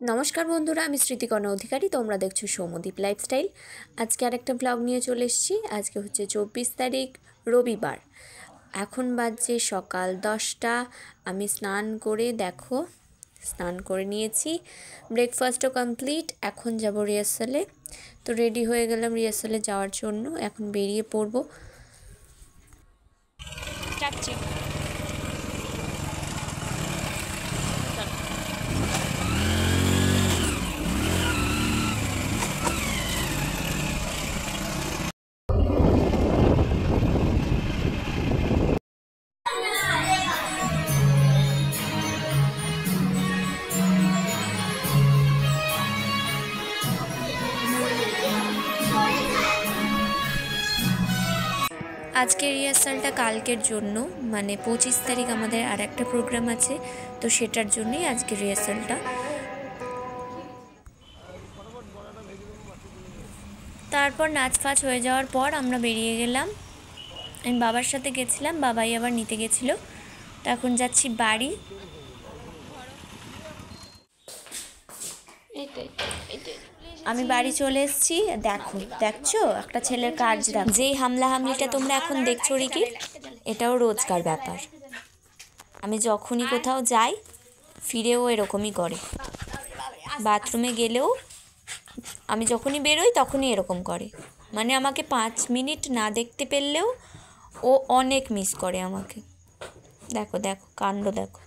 নমস্কার বন্ধুরা, আমি স্মৃতিকণা অধিকারী। তোমরা দেখছো সৌম্যদীপ লাইফস্টাইল। আজকে আরেকটা ব্লগ নিয়ে চলে এসেছি। আজকে হচ্ছে 24 তারিখ, রবিবার। এখন বাজছে সকাল 10টা। আমি স্নান করে নিয়েছি, ব্রেকফাস্টও কমপ্লিট। এখন যাব রিহার্সালে। তো রেডি হয়ে গেলাম রিহার্সালে যাওয়ার জন্য। এখন বেরিয়ে পড়বো। আজকের রিহার্সালটা কালকের জন্য, মানে 25 তারিখ আমাদের আর একটা প্রোগ্রাম আছে, তো সেটার জন্যই আজকের রিহার্সালটা। তারপর নাচ ফাচ হয়ে যাওয়ার পর আমরা বেরিয়ে গেলাম। আমি বাবার সাথে গেছিলাম, বাবাই আবার নিতে গেছিলো। তো এখন যাচ্ছি বাড়ি। আমি বাড়ি চলে এসেছি। দেখছো একটা ছেলের কাজ। যেই হামলাহামলিটা তোমরা এখন দেখছো রিকি, এটাও রোজকার ব্যাপার। আমি যখনই কোথাও যাই, ফিরেও এরকমই করে। বাথরুমে গেলেও আমি যখনই বেরোই তখনই এরকম করে। মানে আমাকে 5 মিনিট না দেখতে পেলেও ও অনেক মিস করে আমাকে। দেখো কাণ্ড দেখো।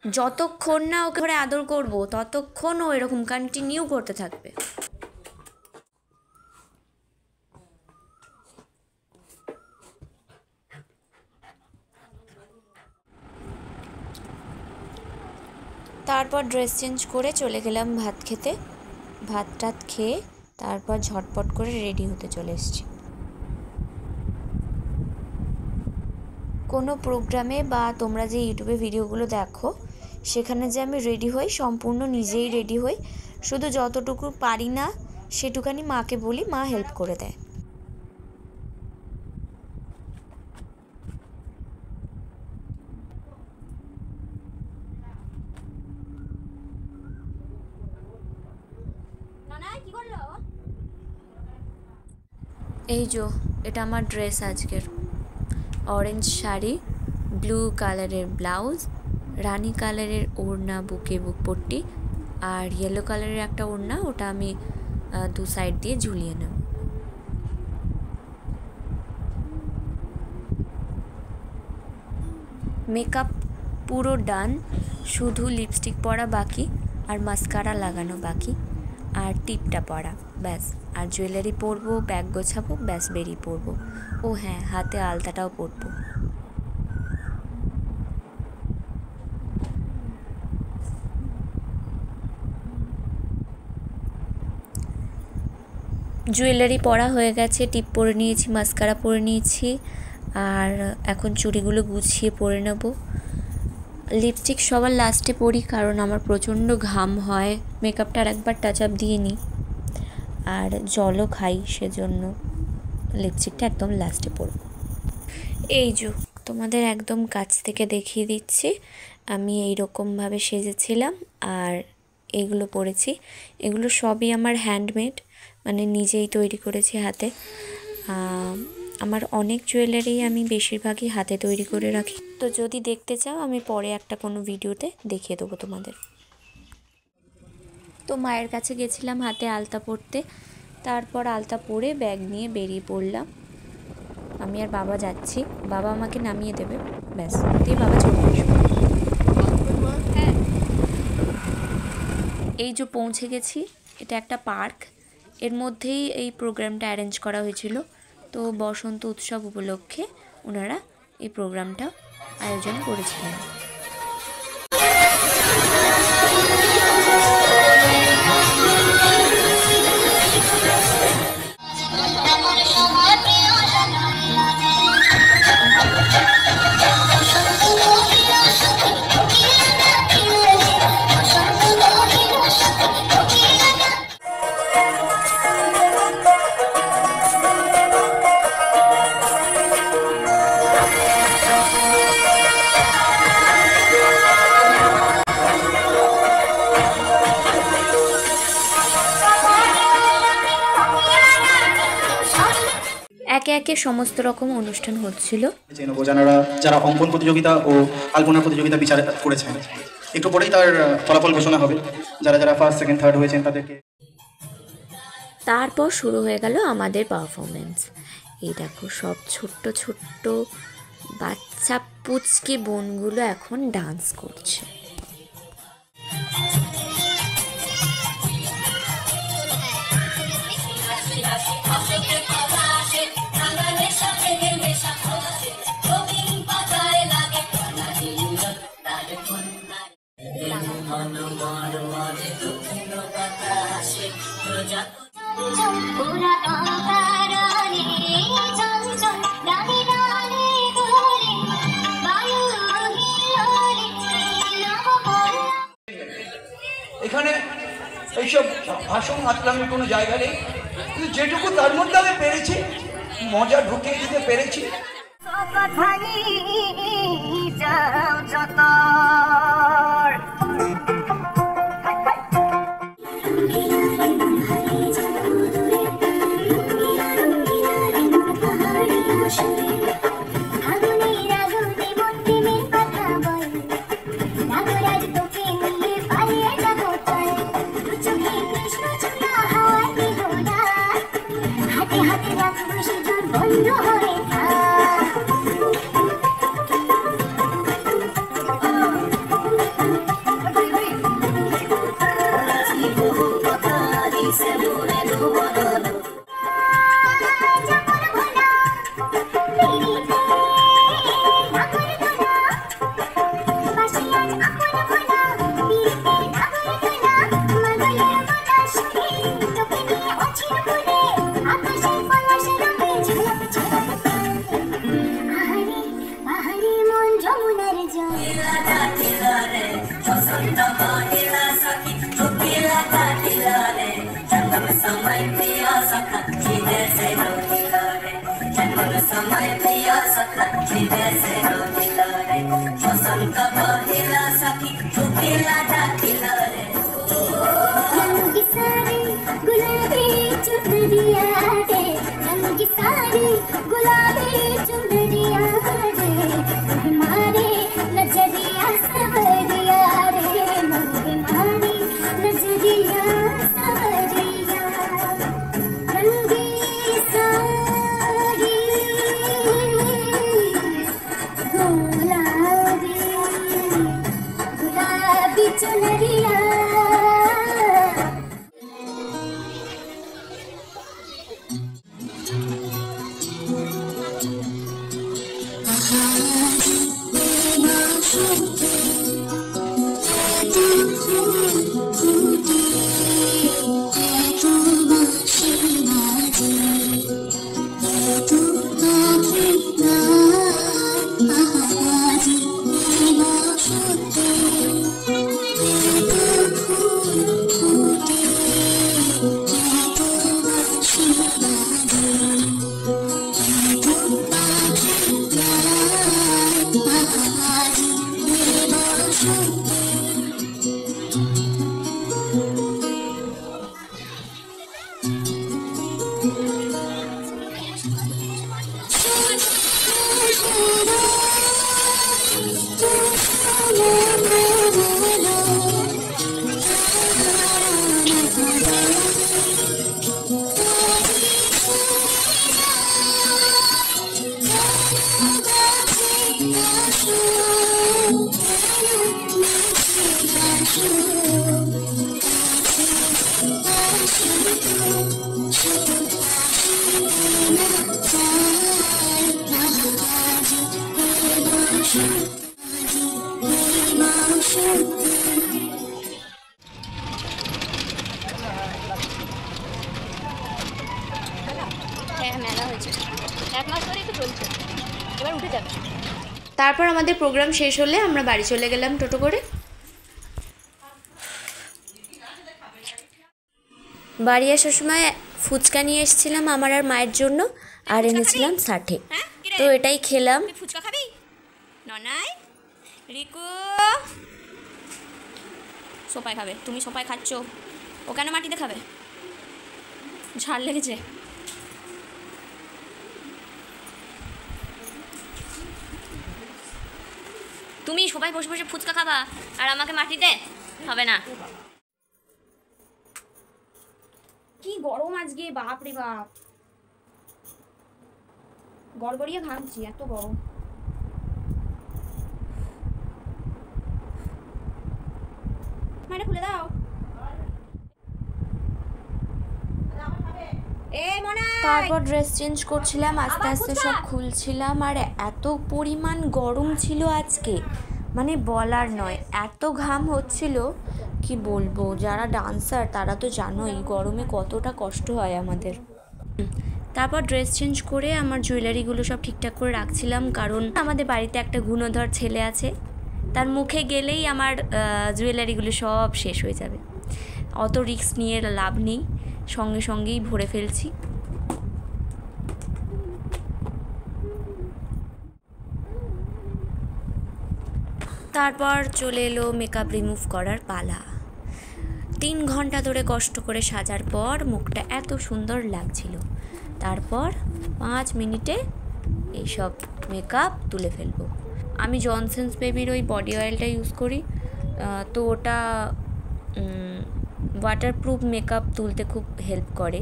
যতক্ষণ না ওকে ধরে আদর করবো ততক্ষণ ও এরকম কন্টিনিউ করতে থাকবে। তারপর ড্রেস চেঞ্জ করে চলে গেলাম ভাত খেতে। ভাত টাত খেয়ে তারপর ঝটপট করে রেডি হতে চলে এসেছি। কোনো প্রোগ্রামে বা তোমরা যে ইউটিউবে ভিডিওগুলো দেখো, সেখানে যে আমি রেডি হই, সম্পূর্ণ নিজেই রেডি হই। শুধু যতটুকু পারি না সেটুকানি মাকে বলি, মা হেল্প করে দেয়। এই যে এটা আমার ড্রেস আজকের। অরেঞ্জ শাড়ি, ব্লু কালারের ব্লাউজ, রানী কালারের ওড়না, বুকে বুক পট্টি, আর ইয়েলো কালারের একটা ওড়না, ওটা আমি 2 সাইড দিয়ে ঝুলিয়ে নেব। মেকআপ পুরো ডান, শুধু লিপস্টিক পরা বাকি, আর মাস্কারা লাগানো বাকি, আর টিপটা পরা, ব্যাস। আর জুয়েলারি পরবো, ব্যাগ গোছাবো, ব্যাস বেরিয়ে পড়বো। ও হ্যাঁ, হাতে আলতাটাও পরবো। জুয়েলারি পরা হয়ে গেছে, টিপ পরে নিয়েছি, মাস্কারা পরে নিয়েছি, আর এখন চুড়িগুলো গুছিয়ে পরে নেব। লিপস্টিক সবার লাস্টে পরি, কারণ আমার প্রচণ্ড ঘাম হয়। মেকআপটা আর একবার টাচ আপ দিয়ে নিই, আর জলও খাই, সেজন্য লিপস্টিকটা একদম লাস্টে পরব। এই যে তোমাদের একদম কাছ থেকে দেখিয়ে দিচ্ছি, আমি এইরকমভাবে সেজেছিলাম, আর এইগুলো পরেছি। এগুলো সবই আমার হ্যান্ডমেড, মানে নিজেই তৈরি করেছি হাতে। আমার অনেক জুয়েলারি আমি বেশিরভাগই হাতে তৈরি করে রাখি। তো যদি দেখতে চাও, আমি পরে একটা কোনো ভিডিওতে দেখিয়ে দেবো তোমাদের। তো মায়ের কাছে গেছিলাম হাতে আলতা পরতে। তারপর আলতা পরে ব্যাগ নিয়ে বেরিয়ে পড়লাম। আমি আর বাবা যাচ্ছি, বাবা আমাকে নামিয়ে দেবে, ব্যাস দিয়ে বাবা চলে আসবে। এই যে পৌঁছে গেছি, এটা একটা পার্ক, এর মধ্যেই এই প্রোগ্রামটা অ্যারেঞ্জ করা হয়েছিল। তো বসন্ত উৎসব উপলক্ষে ওনারা এই প্রোগ্রামটা আয়োজন করেছিলেন। একে একে সমস্ত রকম অনুষ্ঠান হচ্ছিল। যারা অঙ্কন প্রতিযোগিতা ও আলপনা প্রতিযোগিতা বিচার করেছেন, একটু পরেই তার ফলাফল ঘোষণা হবে। যারা যারা ফার্স্ট সেকেন্ড থার্ড হয়েছেন তাদেরকে। তারপর শুরু হয়ে গেল আমাদের পারফরমেন্স। এই দেখো সব ছোট্ট ছোট্ট বাচ্চা পুচকি বোনগুলো এখন ডান্স করছে। এখানে এইসব ভাষণ আসলামের কোনো জায়গা নেই, কিন্তু যেটুকু তার মধ্যে আমি পেরেছি মজা ঢুকিয়ে দিতে পেরেছি। তারপর আমাদের প্রোগ্রাম শেষ হলে আমরা বাড়ি চলে গেলাম টোটো করে। বাড়ি আসার সময় ফুচকা নিয়ে এসেছিলাম আমার আর মায়ের জন্য, আর এনেছিলাম 60। তো এটাই খেলাম। ফুচকা খাবি? ননাই, রিকু সোপায় খাবে। তুমি সোপায় খাচ্ছ, ও কেন মাটিতে খাবে? ঝাল লেগেছে। তুমি সবাই বসে বসে ফুচকা খাবা আর আমাকে মাটিতে হবে না। কি গরম আজকে, বাপ রে বাপ, গড়গড়িয়ে ঘামছি, এত গরম। মানে খুলে দাও। তারপর ড্রেস চেঞ্জ করছিলাম, আস্তে আস্তে সব খুলছিলাম। আর এত পরিমাণ গরম ছিল আজকে, মানে বলার নয়, এত ঘাম হচ্ছিল কি বলবো। যারা ডান্সার তারা তো জানোই গরমে কতটা কষ্ট হয় আমাদের। তারপর ড্রেস চেঞ্জ করে আমার জুয়েলারিগুলো সব ঠিকঠাক করে রাখছিলাম, কারণ আমাদের বাড়িতে একটা গুণধর ছেলে আছে, তার মুখে গেলেই আমার জুয়েলারিগুলো সব শেষ হয়ে যাবে। অত রিস্ক নিয়ে লাভ নেই, সঙ্গে সঙ্গেই ভরে ফেলছি। তারপর চলে এলো মেকআপ রিমুভ করার পালা। 3 ঘন্টা ধরে কষ্ট করে সাজার পর মুখটা এত সুন্দর লাগছিল। তারপর 5 মিনিটে এইসব মেকআপ তুলে ফেলবো। আমি জনসন্স বেবির ওই বডি অয়েলটা ইউজ করি, তো ওটা ওয়াটারপ্রুফ মেকআপ তুলতে খুব হেল্প করে।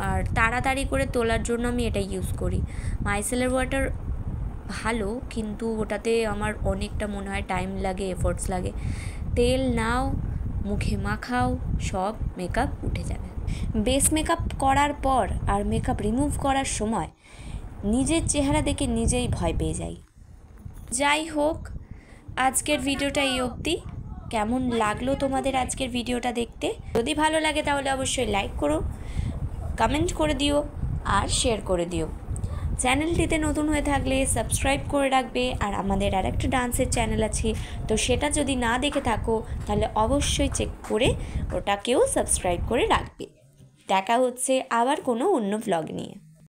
আর তাড়াতাড়ি করে তোলার জন্য আমি এটা ইউজ করি। মাইসেলের ওয়াটার ভালো, কিন্তু ওটাতে আমার অনেকটা মনে হয় টাইম লাগে, এফোর্টস লাগে। তেল নাও, মুখে মাখাও, সব মেকআপ উঠে যাবে। বেস মেকআপ করার পর আর মেকআপ রিমুভ করার সময় নিজের চেহারা দেখে নিজেই ভয় পেয়ে যাই। যাই হোক, আজকের ভিডিওটা এই অবধি। কেমন লাগলো তোমাদের আজকের ভিডিওটা দেখতে? যদি ভালো লাগে তাহলে অবশ্যই লাইক করো, কমেন্ট করে দিও আর শেয়ার করে দিও। চ্যানেলটিতে নতুন হয়ে থাকলে সাবস্ক্রাইব করে রাখবে। আর আমাদের আরেকটা ডান্সের চ্যানেল আছে, তো সেটা যদি না দেখে থাকো তাহলে অবশ্যই চেক করে ওটাকেও সাবস্ক্রাইব করে রাখবে। দেখা হচ্ছে আবার কোনো অন্য ভ্লগ নিয়ে।